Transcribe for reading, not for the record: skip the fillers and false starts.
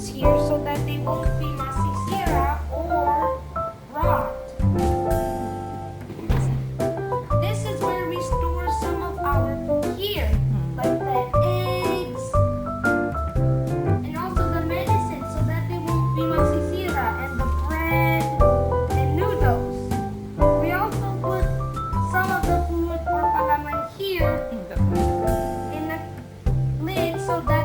foods here so that they won't be masisira or rot. This is where we store some of our food here, like the eggs and also the medicine so that they won't be masisira, and the bread and noodles. We also put some of the food or palaman here in the lid so that